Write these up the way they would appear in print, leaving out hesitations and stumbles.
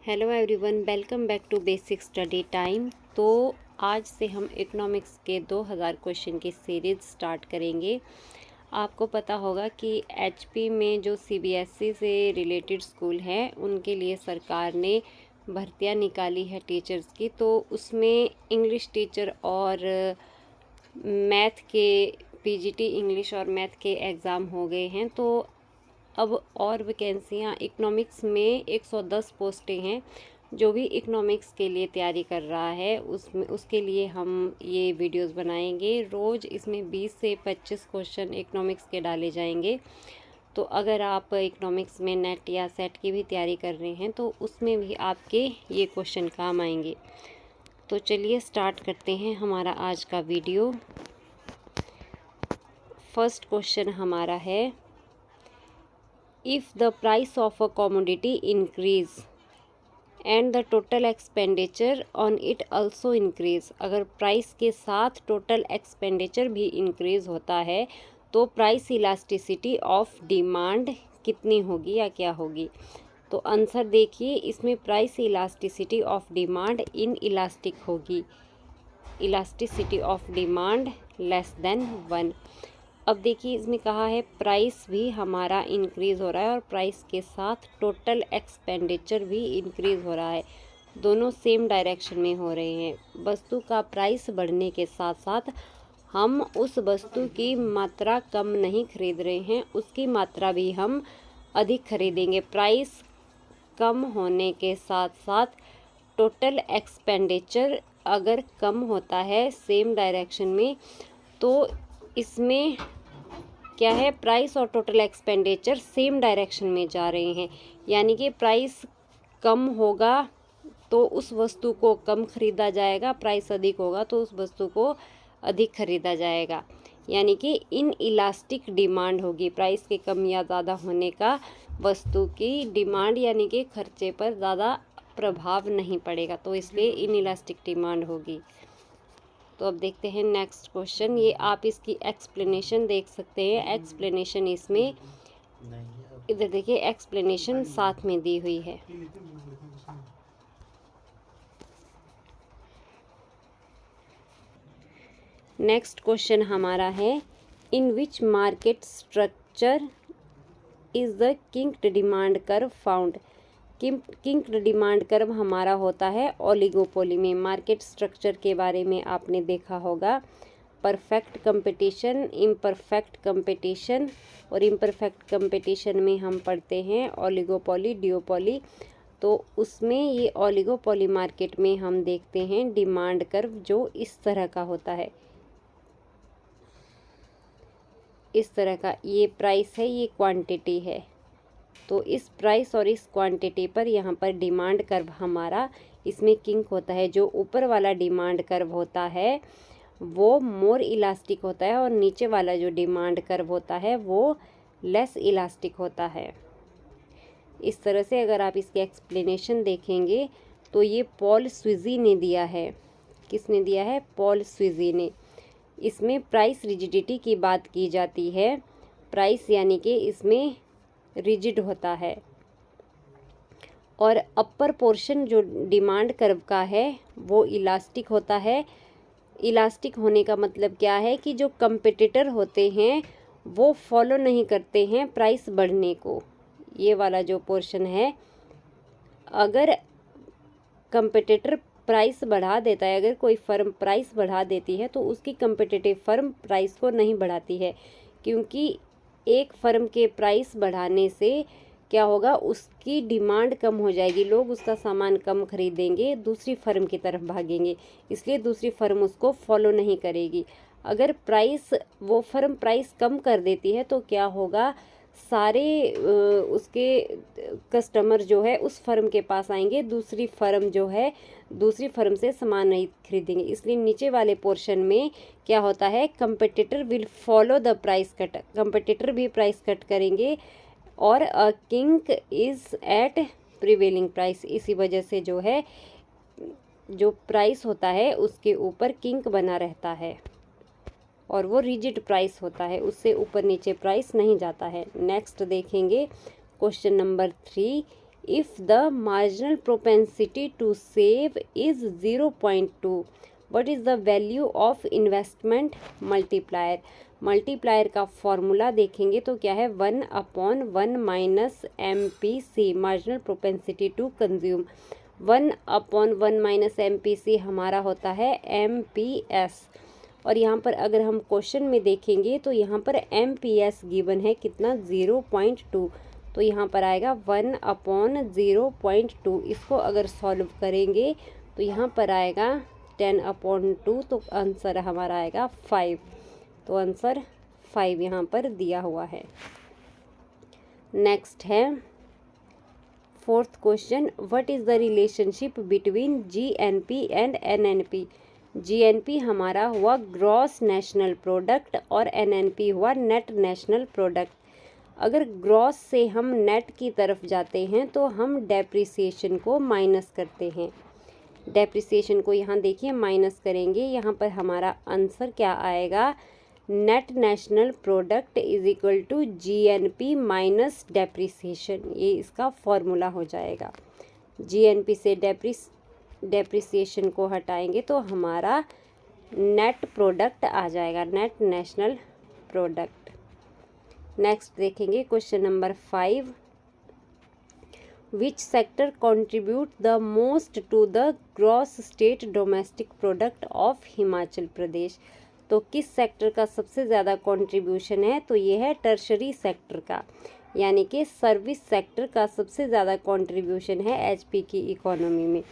Hello everyone, welcome back to basic study time. तो आज से हम इकोनॉमिक्स के 2000 क्वेश्चन की सीरीज़ स्टार्ट करेंगे। आपको पता होगा कि एचपी में जो सीबीएसई से रिलेटेड स्कूल हैं उनके लिए सरकार ने भर्तियां निकाली है टीचर्स की। तो उसमें इंग्लिश टीचर और मैथ के पीजीटी इंग्लिश और मैथ के एग्ज़ाम हो गए हैं। तो अब और वैकेंसियाँ इकोनॉमिक्स में 110 पोस्टें हैं। जो भी इकोनॉमिक्स के लिए तैयारी कर रहा है उसके लिए हम ये वीडियोस बनाएंगे। रोज़ इसमें 20 से 25 क्वेश्चन इकोनॉमिक्स के डाले जाएंगे। तो अगर आप इकोनॉमिक्स में नेट या सेट की भी तैयारी कर रहे हैं तो उसमें भी आपके ये क्वेश्चन काम आएंगे। तो चलिए स्टार्ट करते हैं हमारा आज का वीडियो। फर्स्ट क्वेश्चन हमारा है, if the price of a commodity increase and the total expenditure on it also increase, अगर प्राइस के साथ टोटल एक्सपेंडिचर भी इंक्रीज होता है तो प्राइस इलास्टिसिटी ऑफ डिमांड कितनी होगी या क्या होगी। तो आंसर देखिए, इसमें price elasticity of demand inelastic होगी, elasticity of demand less than 1। अब देखिए इसमें कहा है प्राइस भी हमारा इंक्रीज़ हो रहा है और प्राइस के साथ टोटल एक्सपेंडिचर भी इंक्रीज़ हो रहा है। दोनों सेम डायरेक्शन में हो रहे हैं। वस्तु का प्राइस बढ़ने के साथ साथ हम उस वस्तु की मात्रा कम नहीं खरीद रहे हैं, उसकी मात्रा भी हम अधिक खरीदेंगे। प्राइस कम होने के साथ साथ टोटल एक्सपेंडिचर अगर कम होता है सेम डायरेक्शन में, तो इसमें क्या है, प्राइस और टोटल एक्सपेंडिचर सेम डायरेक्शन में जा रहे हैं। यानी कि प्राइस कम होगा तो उस वस्तु को कम खरीदा जाएगा, प्राइस अधिक होगा तो उस वस्तु को अधिक खरीदा जाएगा। यानी कि इन इलास्टिक डिमांड होगी। प्राइस के कम या ज़्यादा होने का वस्तु की डिमांड यानी कि खर्चे पर ज़्यादा प्रभाव नहीं पड़ेगा, तो इसलिए इन इलास्टिक डिमांड होगी। तो अब देखते हैं नेक्स्ट क्वेश्चन। ये आप इसकी एक्सप्लेनेशन देख सकते हैं। एक्सप्लेनेशन इसमें इधर देखिए, एक्सप्लेनेशन साथ में दी हुई है। नेक्स्ट क्वेश्चन हमारा है, in which market structure is the kinked demand curve found. Kinked demand curve हमारा होता है ओलिगोपोली में। मार्केट स्ट्रक्चर के बारे में आपने देखा होगा, परफेक्ट कंपटीशन, इम्परफेक्ट कंपटीशन, और इम्परफेक्ट कंपटीशन में हम पढ़ते हैं ओलिगोपोली, डिओपोली। तो उसमें ये ओलिगोपोली मार्केट में हम देखते हैं डिमांड कर्व जो इस तरह का होता है, इस तरह का। ये प्राइस है, ये क्वांटिटी है। तो इस प्राइस और इस क्वांटिटी पर यहाँ पर डिमांड कर्व हमारा इसमें किंक होता है। जो ऊपर वाला डिमांड कर्व होता है वो मोर इलास्टिक होता है और नीचे वाला जो डिमांड कर्व होता है वो लेस इलास्टिक होता है। इस तरह से अगर आप इसकी एक्सप्लेनेशन देखेंगे तो ये पॉल स्विजी ने दिया है। किसने दिया है? पॉल स्विजी ने। इसमें प्राइस रिजिडिटी की बात की जाती है। प्राइस यानी कि इसमें रिजिड होता है, और अपर पोर्शन जो डिमांड कर्व का है वो इलास्टिक होता है। इलास्टिक होने का मतलब क्या है कि जो कंपटीटर होते हैं वो फॉलो नहीं करते हैं प्राइस बढ़ने को। ये वाला जो पोर्शन है, अगर कंपटीटर प्राइस बढ़ा देता है, अगर कोई फर्म प्राइस बढ़ा देती है तो उसकी कंपटीटिव फर्म प्राइस को नहीं बढ़ाती है, क्योंकि एक फर्म के प्राइस बढ़ाने से क्या होगा, उसकी डिमांड कम हो जाएगी, लोग उसका सामान कम खरीदेंगे, दूसरी फर्म की तरफ भागेंगे, इसलिए दूसरी फर्म उसको फॉलो नहीं करेगी। अगर वो फर्म प्राइस कम कर देती है तो क्या होगा, सारे उसके कस्टमर जो है उस फर्म के पास आएंगे, दूसरी फर्म जो है दूसरी फर्म से सामान नहीं खरीदेंगे। इसलिए नीचे वाले पोर्शन में क्या होता है, competitor will follow the price cut, competitor भी प्राइस कट करेंगे, और a kink is at prevailing price. इसी वजह से जो है, जो प्राइस होता है उसके ऊपर किंक बना रहता है और वो रिजिड प्राइस होता है, उससे ऊपर नीचे प्राइस नहीं जाता है। नेक्स्ट देखेंगे question number 3, If the marginal propensity to save is 0.2, what is the value of investment multiplier? Multiplier का फॉर्मूला देखेंगे तो क्या है, 1/1 minus MPC, marginal propensity to consume. 1/1 minus MPC हमारा होता है MPS। और यहाँ पर अगर हम क्वेश्चन में देखेंगे तो यहाँ पर MPS गिवन है कितना, 0.2। तो यहाँ पर आएगा 1/0.2। इसको अगर सॉल्व करेंगे तो यहाँ पर आएगा 10/2, तो आंसर हमारा आएगा 5। तो आंसर 5 यहाँ पर दिया हुआ है। नेक्स्ट है 4th question, what is the relationship between GNP and NNP? GNP हमारा हुआ ग्रॉस नेशनल प्रोडक्ट और NNP हुआ नेट नेशनल प्रोडक्ट। अगर ग्रॉस से हम नेट की तरफ जाते हैं तो हम डेप्रिसिएशन को माइनस करते हैं। डेप्रिसिएशन को यहाँ देखिए माइनस करेंगे, यहाँ पर हमारा आंसर क्या आएगा, net national product is equal to GNP minus depreciation. ये इसका फॉर्मूला हो जाएगा। GNP से डेप्रिसिएशन को हटाएंगे तो हमारा नेट प्रोडक्ट आ जाएगा, नेट नेशनल प्रोडक्ट। नेक्स्ट देखेंगे question number 5, which sector contribute the most to the gross state domestic product of Himachal Pradesh? तो किस सेक्टर का सबसे ज़्यादा कंट्रीब्यूशन है, तो ये है टर्शरी सेक्टर का, यानी कि सर्विस सेक्टर का सबसे ज़्यादा कंट्रीब्यूशन है HP की इकोनॉमी में।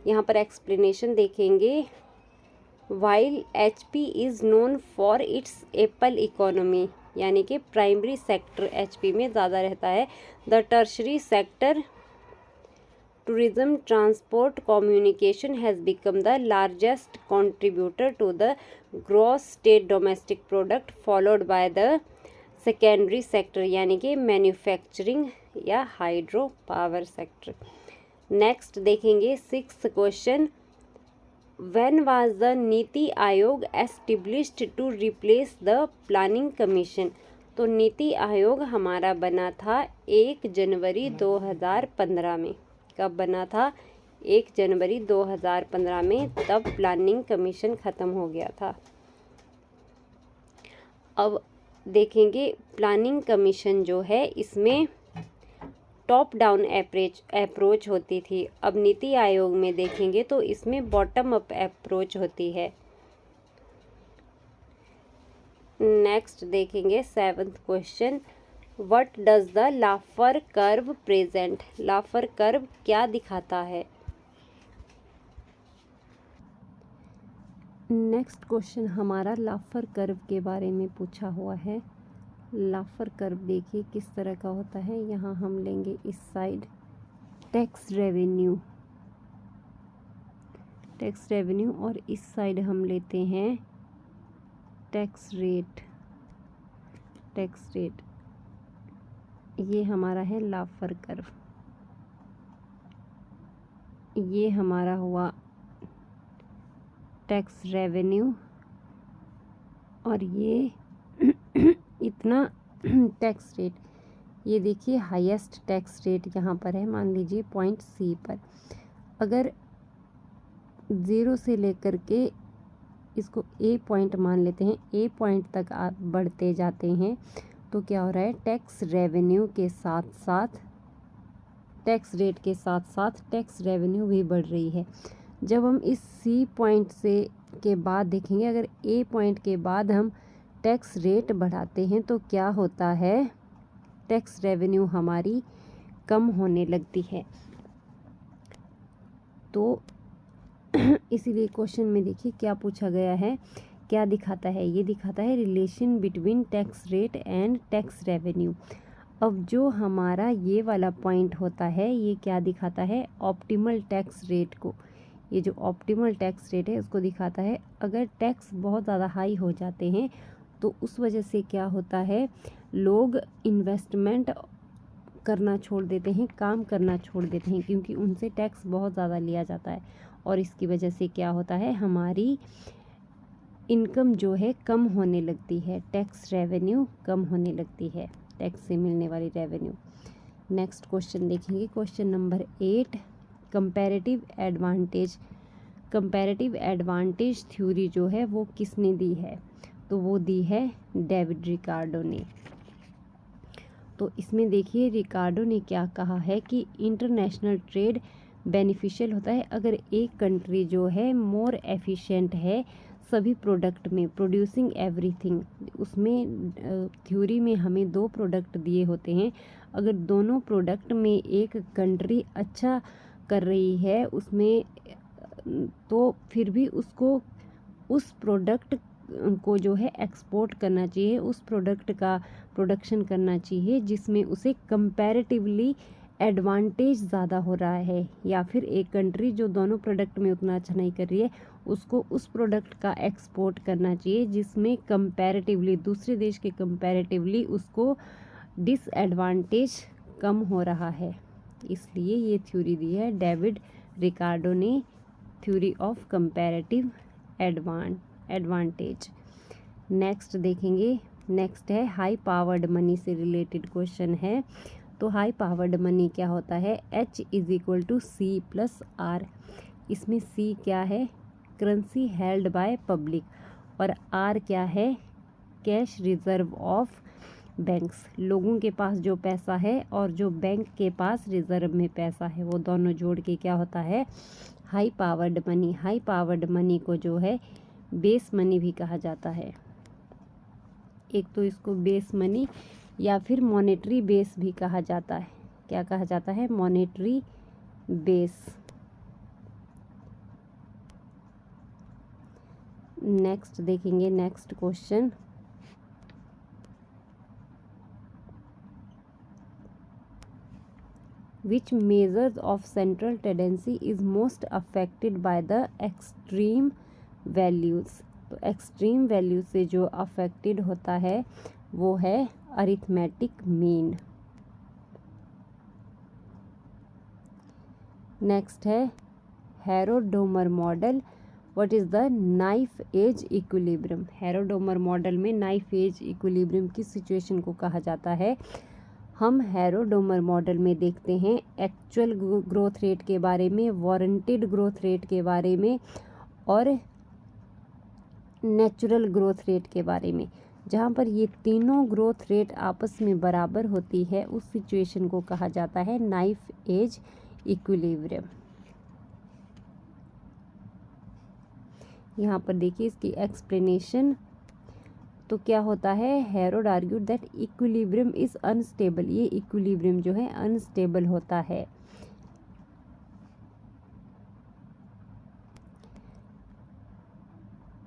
यहाँ पर एक्सप्लेनेशन देखेंगे, while HP is known for its Apple economy, यानी कि प्राइमरी सेक्टर HP में ज़्यादा रहता है। The tertiary sector tourism, transport, communication has become the largest contributor to the gross state domestic product, followed by the secondary sector यानी कि manufacturing या hydro power sector. Next देखेंगे 6th question, when was the NITI Aayog established to replace the planning commission? तो नीति आयोग हमारा बना था 1 जनवरी 2015 में। कब बना था, 1 जनवरी 2015 में, तब प्लानिंग कमीशन ख़त्म हो गया था। अब देखेंगे प्लानिंग कमीशन जो है इसमें टॉप डाउन अप्रोच होती थी। अब नीति आयोग में देखेंगे तो इसमें बॉटम अप अप्रोच होती है। नेक्स्ट देखेंगे 7th question, what does the लाफर curve present? लाफर curve क्या दिखाता है? नेक्स्ट क्वेश्चन हमारा लाफर कर्व के बारे में पूछा हुआ है। लाफर कर्व देखिए किस तरह का होता है। यहाँ हम लेंगे इस साइड टैक्स रेवेन्यू और इस साइड हम लेते हैं टैक्स रेट। ये हमारा है लाफर कर्व। ये हमारा हुआ टैक्स रेवेन्यू और ये इतना टैक्स रेट। ये देखिए हाईएस्ट टैक्स रेट यहाँ पर है, मान लीजिए पॉइंट C पर। अगर 0 से लेकर के इसको A पॉइंट मान लेते हैं, A पॉइंट तक आप बढ़ते जाते हैं तो क्या हो रहा है, टैक्स रेवेन्यू के साथ साथ टैक्स रेट के साथ साथ टैक्स रेवेन्यू भी बढ़ रही है। जब हम इस C पॉइंट से के बाद देखेंगे, अगर A पॉइंट के बाद हम टैक्स रेट बढ़ाते हैं तो क्या होता है, टैक्स रेवेन्यू हमारी कम होने लगती है। तो इसीलिए क्वेश्चन में देखिए क्या पूछा गया है, क्या दिखाता है, ये दिखाता है relation between tax rate and tax revenue. अब जो हमारा ये वाला पॉइंट होता है ये क्या दिखाता है, ऑप्टिमल टैक्स रेट को। ये जो ऑप्टिमल टैक्स रेट है उसको दिखाता है। अगर टैक्स बहुत ज़्यादा हाई हो जाते हैं तो उस वजह से क्या होता है, लोग इन्वेस्टमेंट करना छोड़ देते हैं, काम करना छोड़ देते हैं, क्योंकि उनसे टैक्स बहुत ज़्यादा लिया जाता है। और इसकी वजह से क्या होता है, हमारी इनकम जो है कम होने लगती है, टैक्स रेवेन्यू कम होने लगती है, टैक्स से मिलने वाली रेवेन्यू। नेक्स्ट क्वेश्चन देखेंगे, question number 8, comparative advantage. Comparative advantage theory जो है वो किसने दी है? तो वो दी है डेविड रिकार्डो ने। तो इसमें देखिए रिकार्डो ने क्या कहा है कि इंटरनेशनल ट्रेड बेनिफिशियल होता है अगर एक कंट्री जो है मोर एफिशिएंट है सभी प्रोडक्ट में, प्रोड्यूसिंग एवरीथिंग। उसमें थ्योरी में हमें 2 प्रोडक्ट दिए होते हैं, अगर दोनों प्रोडक्ट में एक कंट्री अच्छा कर रही है उसमें, तो फिर भी उसको उस प्रोडक्ट को जो है एक्सपोर्ट करना चाहिए, उस प्रोडक्ट का प्रोडक्शन करना चाहिए जिसमें उसे कंपैरेटिवली एडवांटेज ज़्यादा हो रहा है। या फिर एक कंट्री जो दोनों प्रोडक्ट में उतना अच्छा नहीं कर रही है उसको उस प्रोडक्ट का एक्सपोर्ट करना चाहिए जिसमें कंपैरेटिवली, दूसरे देश के कंपैरेटिवली उसको डिसएडवांटेज कम हो रहा है। इसलिए ये थ्योरी दी है डेविड रिकार्डो ने, theory of comparative advantage. Next देखेंगे, नेक्स्ट है हाई पावर्ड मनी से रिलेटेड क्वेश्चन है। तो हाई पावर्ड मनी क्या होता है? H = C+R। इसमें C क्या है? करेंसी हेल्ड बाय पब्लिक, और R क्या है? Cash reserve of banks. लोगों के पास जो पैसा है और जो बैंक के पास रिजर्व में पैसा है वो दोनों जोड़ के क्या होता है? High powered money. High powered money को जो है बेस मनी भी कहा जाता है। एक तो इसको बेस मनी या फिर मॉनेटरी बेस भी कहा जाता है। क्या कहा जाता है? Monetary base. नेक्स्ट देखेंगे, next question, which measures of central tendency is most affected by the extreme values। तो एक्सट्रीम वैल्यू से जो अफेक्टेड होता है वो है अरिथमेटिक मीन। नेक्स्ट है Harrod Domar model. What is the knife edge equilibrium? Harrod Domar model में नाइफ एज इक्विलिब्रियम किस सिचुएशन को कहा जाता है? हम हेरोडोमर मॉडल में देखते हैं एक्चुअल ग्रोथ रेट के बारे में, वारंटेड ग्रोथ रेट के बारे में और नेचुरल ग्रोथ रेट के बारे में। जहाँ पर ये तीनों ग्रोथ रेट आपस में बराबर होती है उस सिचुएशन को कहा जाता है नाइफ एज इक्विलिब्रियम। यहाँ पर देखिए इसकी एक्सप्लेनेशन। तो क्या होता है? Harrod argued that equilibrium is unstable. ये इक्विलिब्रियम जो है अनस्टेबल होता है।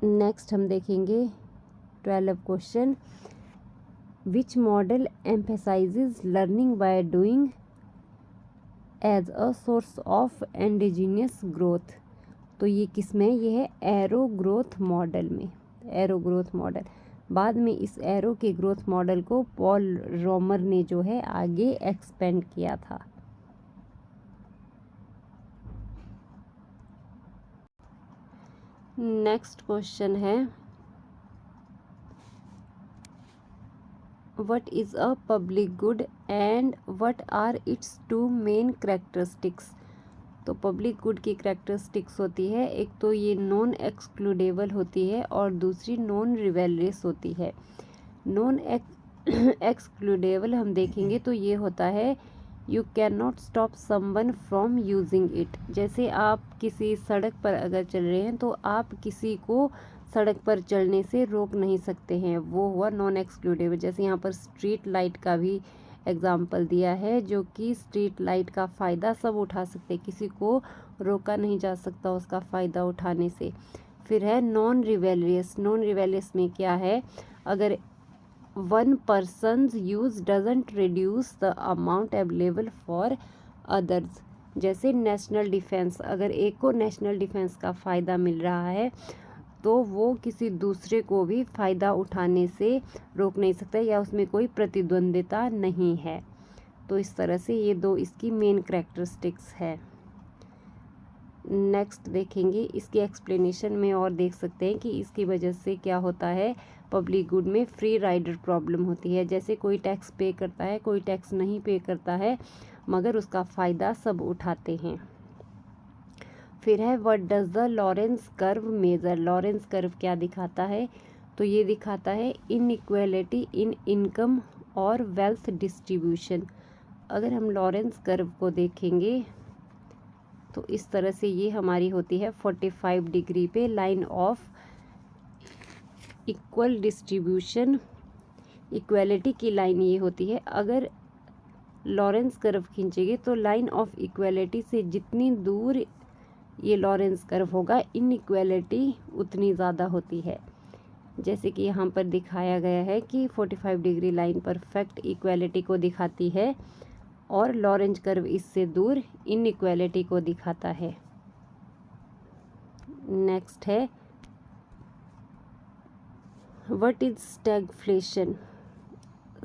नेक्स्ट हम देखेंगे 12 question, which model emphasizes learning by doing as a source of endogenous growth. तो ये किस में? ये है एरो ग्रोथ मॉडल में। एरो ग्रोथ मॉडल, बाद में इस एरो के ग्रोथ मॉडल को पॉल रोमर ने जो है आगे एक्सपेंड किया था। नेक्स्ट क्वेश्चन है, what is a public good and what are its 2 main characteristics. तो पब्लिक गुड की कैरेक्टरिस्टिक्स होती है, एक तो ये नॉन एक्सक्लूडेबल होती है और दूसरी नॉन रिवेलियस होती है। नॉन एक्सक्लूडेबल हम देखेंगे तो ये होता है you can not stop someone from using it. जैसे आप किसी सड़क पर अगर चल रहे हैं तो आप किसी को सड़क पर चलने से रोक नहीं सकते हैं, वो हुआ नॉन एक्सक्लूडेबल। जैसे यहाँ पर स्ट्रीट लाइट का भी एग्जाम्पल दिया है, जो कि स्ट्रीट लाइट का फ़ायदा सब उठा सकते, किसी को रोका नहीं जा सकता उसका फ़ायदा उठाने से। फिर है नॉन रिवेलियस। नॉन रिवेलियस में क्या है? अगर one person's use doesn't reduce the amount available for others. जैसे नेशनल डिफेंस, अगर एक को नेशनल डिफेंस का फ़ायदा मिल रहा है तो वो किसी दूसरे को भी फ़ायदा उठाने से रोक नहीं सकता या उसमें कोई प्रतिद्वंदिता नहीं है। तो इस तरह से ये 2 इसकी मेन कैरेक्टरिस्टिक्स है। नेक्स्ट देखेंगे इसकी एक्सप्लेनेशन में और देख सकते हैं कि इसकी वजह से क्या होता है, पब्लिक गुड में फ्री राइडर प्रॉब्लम होती है। जैसे कोई टैक्स पे करता है, कोई टैक्स नहीं पे करता है, मगर उसका फ़ायदा सब उठाते हैं। फिर है what does the Lorenz curve measure. Lorenz curve क्या दिखाता है, तो ये दिखाता है इनइक्वालिटी इन इनकम और वेल्थ डिस्ट्रीब्यूशन। अगर हम लॉरेंस कर्व को देखेंगे तो इस तरह से ये हमारी होती है 45 डिग्री पे line of equal distribution, equality की लाइन ये होती है। अगर लॉरेंस कर्व खींचेंगे तो लाइन ऑफ इक्वालिटी से जितनी दूर ये लॉरेंस कर्व होगा, इनइक्वालिटी उतनी ज़्यादा होती है। जैसे कि यहाँ पर दिखाया गया है कि 45 डिग्री लाइन परफेक्ट इक्वालिटी को दिखाती है और लॉरेंस कर्व इससे दूर इनइक्वालिटी को दिखाता है। नेक्स्ट है व्हाट इज स्टैगफ्लेशन।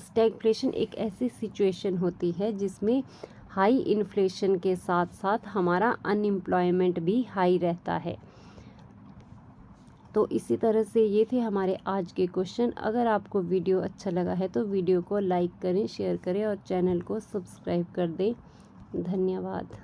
स्टैगफ्लेशन एक ऐसी सिचुएशन होती है जिसमें हाई इन्फ्लेशन के साथ साथ हमारा अनएम्प्लॉयमेंट भी हाई रहता है। तो इसी तरह से ये थे हमारे आज के क्वेश्चन। अगर आपको वीडियो अच्छा लगा है तो वीडियो को लाइक करें, शेयर करें और चैनल को सब्सक्राइब कर दें। धन्यवाद।